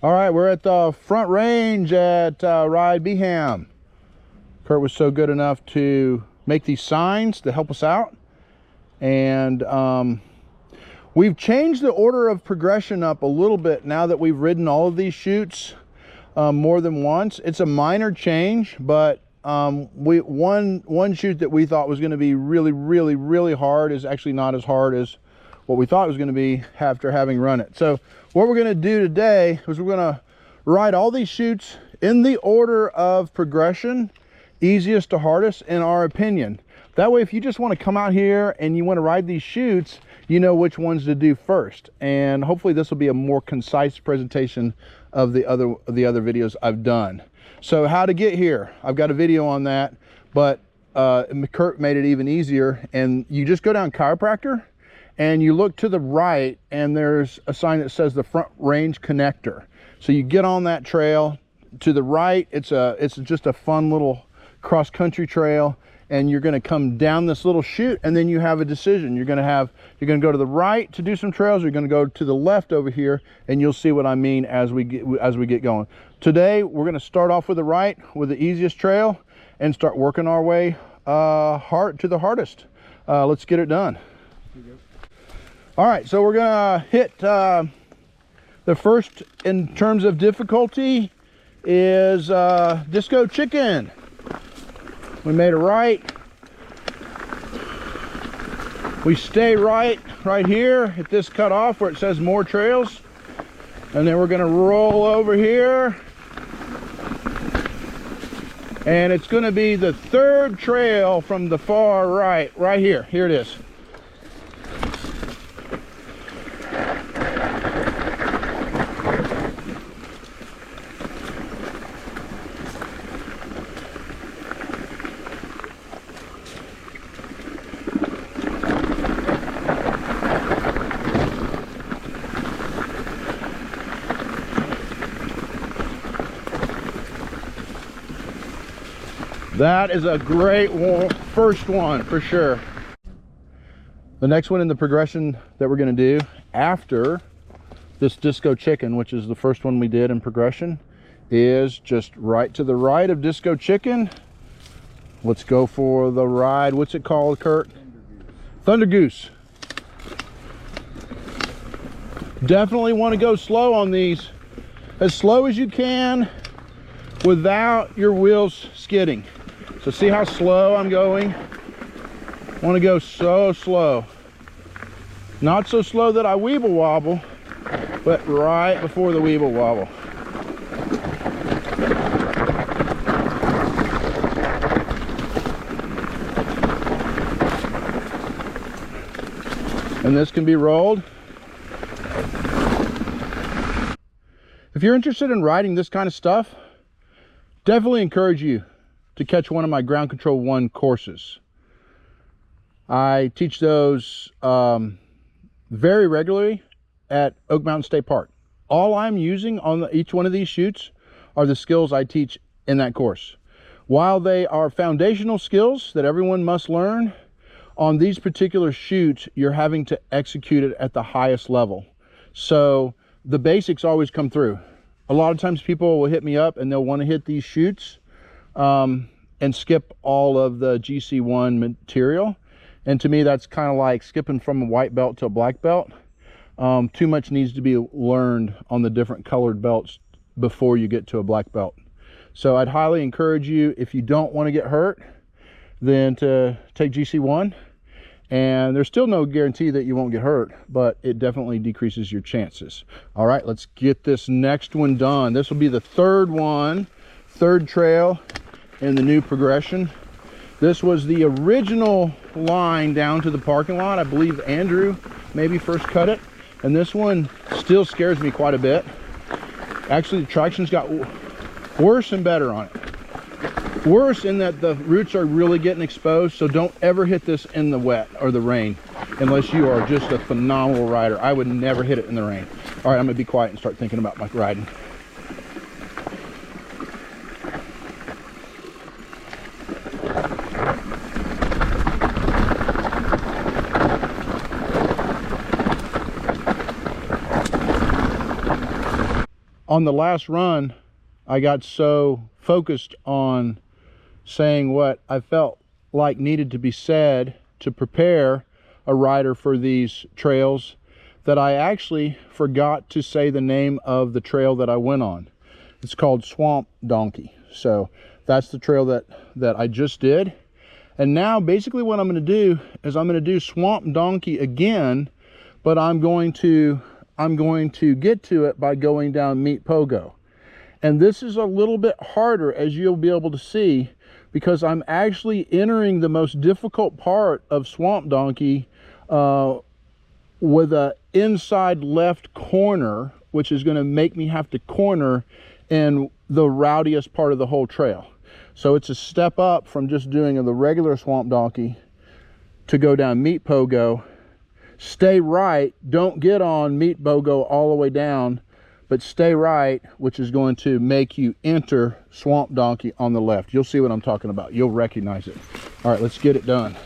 All right, we're at the front range at Ride Beham. Kurt was so good enough to make these signs to help us out. And we've changed the order of progression up a little bit now that we've ridden all of these chutes more than once. It's a minor change, but one chute that we thought was going to be really hard is actually not as hard as what we thought it was going to be after having run it. So what we're going to do today is we're going to ride all these chutes in the order of progression, easiest to hardest in our opinion. That way, if you just want to come out here and you want to ride these chutes, you know which ones to do first. And hopefully this will be a more concise presentation of the other videos I've done. So how to get here, I've got a video on that, but Kurt made it even easier. And you just go down Chiropractor and you look to the right, and there's a sign that says the Front Range Connector. So you get on that trail. To the right, it's just a fun little cross-country trail, and you're going to come down this little chute, and then you have a decision. You're going to go to the right to do some trails, or you're going to go to the left over here, and you'll see what I mean as we get going. Today we're going to start off with the right, with the easiest trail, and start working our way to the hardest. Let's get it done. All right, so we're gonna hit the first in terms of difficulty is Disco Chicken. We made a right. We stay right here at this cutoff where it says more trails, and then we're gonna roll over here, and it's gonna be the third trail from the far right here. Here it is. That is a great first one for sure. The next one in the progression that we're going to do after this Disco Chicken, which is the first one we did in progression, is just right to the right of Disco Chicken. Let's go for the ride. What's it called, Kurt? Thunder Goose. Definitely want to go slow on these, as slow as you can without your wheels skidding. So see how slow I'm going? Want to go so slow. Not so slow that I weeble wobble, but right before the weeble wobble. And this can be rolled. If you're interested in riding this kind of stuff, definitely encourage you to catch one of my Ground Control 1 courses. I teach those very regularly at Oak Mountain State Park. All I'm using on each one of these chutes are the skills I teach in that course. While they are foundational skills that everyone must learn, on these particular chutes, you're having to execute it at the highest level. So the basics always come through. A lot of times people will hit me up and they'll want to hit these chutes and skip all of the GC1 material. And to me, that's kind of like skipping from a white belt to a black belt. Too much needs to be learned on the different colored belts before you get to a black belt. So I'd highly encourage you, if you don't want to get hurt, then to take GC1. And there's still no guarantee that you won't get hurt, but it definitely decreases your chances. All right, let's get this next one done. This will be the third one, third trail in the new progression. This was the original line down to the parking lot. I believe Andrew maybe first cut it. And this one still scares me quite a bit. Actually, the traction's got worse and better on it. Worse in that the roots are really getting exposed, so don't ever hit this in the wet or the rain unless you are just a phenomenal rider. I would never hit it in the rain. All right, I'm gonna be quiet and start thinking about my riding. on the last run, I got so focused on saying what I felt like needed to be said to prepare a rider for these trails that I actually forgot to say the name of the trail that I went on. It's called Swamp Donkey. So that's the trail that I just did. And now basically what I'm going to do is I'm going to do Swamp Donkey again, but I'm going to get to it by going down Meet Pogo. And this is a little bit harder, as you'll be able to see, because I'm actually entering the most difficult part of Swamp Donkey with a inside left corner, which is going to make me have to corner in the rowdiest part of the whole trail. So it's a step up from just doing the regular Swamp Donkey to go down Meet Pogo. Stay right, don't get on Meet Pogo all the way down, but stay right, which is going to make you enter Swamp Donkey on the left. You'll see what I'm talking about. You'll recognize it. All right, let's get it done.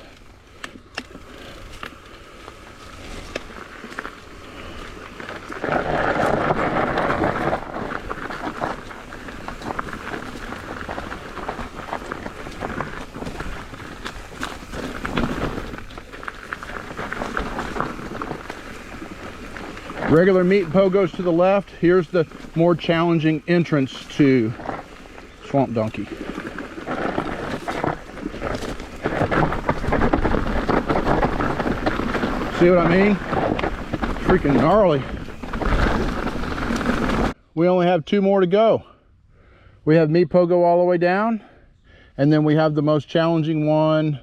Regular Meet Pogos to the left. Here's the more challenging entrance to Swamp Donkey. See what I mean? Freaking gnarly. We only have 2 more to go. We have Meet Pogo all the way down, and then we have the most challenging one,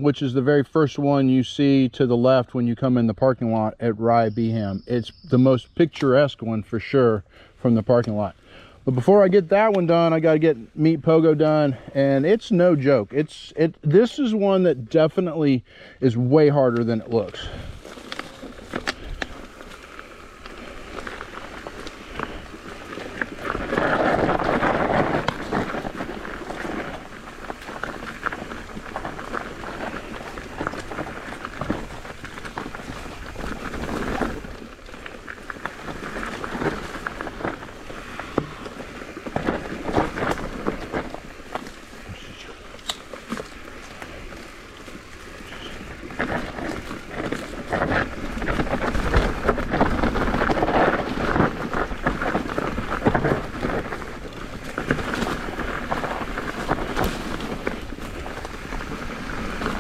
which is the very first one you see to the left when you come in the parking lot at Rye Beeham. It's the most picturesque one for sure from the parking lot. But before I get that one done, I got to get Meet Pogo done, and it's no joke. This is one that definitely is way harder than it looks.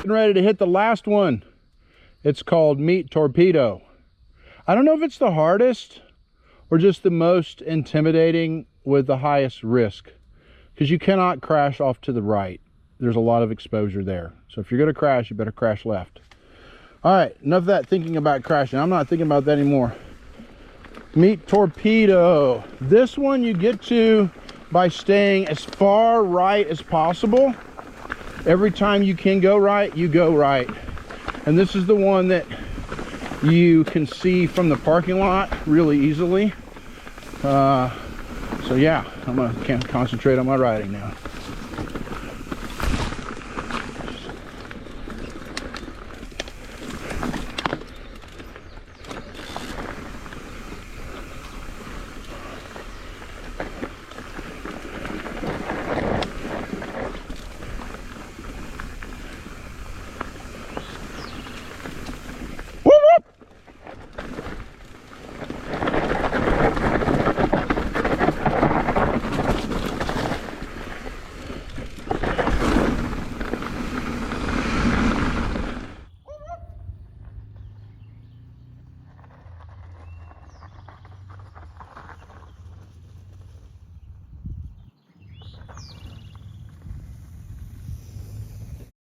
Ready to hit the last one. It's called Meet Torpedo. I don't know if it's the hardest or just the most intimidating with the highest risk, because you cannot crash off to the right. There's a lot of exposure there. So if you're going to crash, you better crash left. All right, enough of that thinking about crashing. I'm not thinking about that anymore. Meet Torpedo. This one you get to by staying as far right as possible. Every time you can go right, you go right. And this is the one that you can see from the parking lot really easily. So yeah, I'm gonna concentrate on my riding now.